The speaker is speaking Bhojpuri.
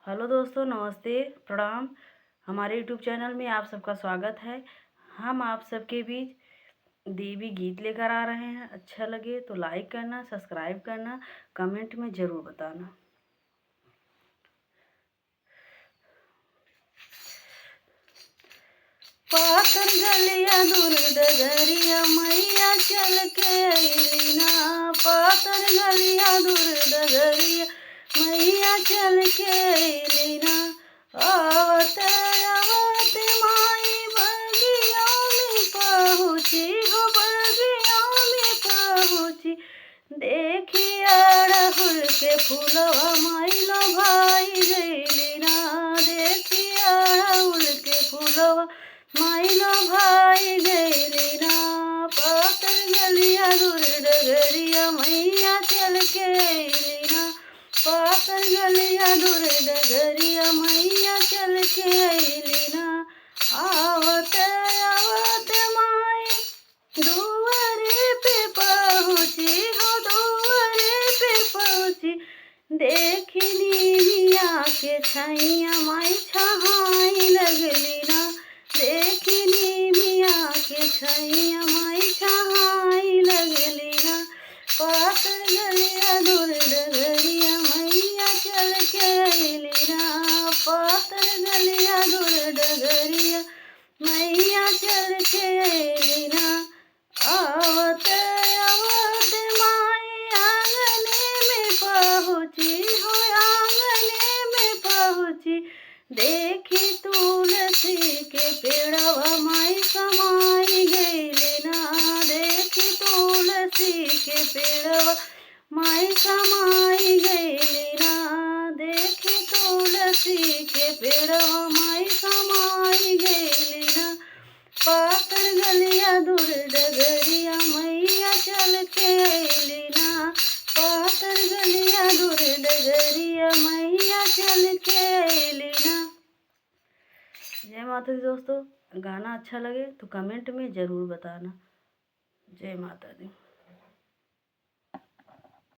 हेलो दोस्तों, नमस्ते, प्रणाम। हमारे यूट्यूब चैनल में आप सबका स्वागत है। हम आप सबके बीच देवी गीत लेकर आ रहे हैं। अच्छा लगे तो लाइक करना, सब्सक्राइब करना, कमेंट में ज़रूर बताना। पातर गलिया दूर डगरिया मैया चल के अइली ना। पातर गलिया दूर डगरिया मैया चल के अइली ना। आवत आवत माई बगिया में पहुँची हो, बगिया में पहुँची। देखी अड़हुल के फूलवा माई लो भाई गइली ना। देखी अड़हुल के फूलवा माइलो भाई गइली ना। पातर गलिया दूर डगरिया मैया चल के अइली ना। पातर गलिया दूर डगरिया मैया चल के अइली ना। आवत आवत माई दुआरे पे पहुँची हो, दुआरे पे पहुँची। देखी नीमिया के छैया माई छहाई लगली ना। देखी नीमिया के छैया माई छहाई लगली ना। पातर गलिया दूर डगरिया मैया चल के अइली ना। पातर गलिया दूर डगरिया मैया चल के अइली ना। आवत आवत माई आंगने में पहुँची हो, आंगने में पहुँची। देखी तुलसी के पेड़वा माई समाई गइली ना। देखी तुलसी के पेड़वा माई समाई गइली ना। देखी तुलसी के पेड़वा माई समाई गइली ना। पातर गलिया दूर डगरिया मैया चल के अइली ना। पातर गलिया दूर डगरिया मैया चल के अइली ना। जय माता दी दोस्तों। गाना अच्छा लगे तो कमेंट में ज़रूर बताना। जय माता दी।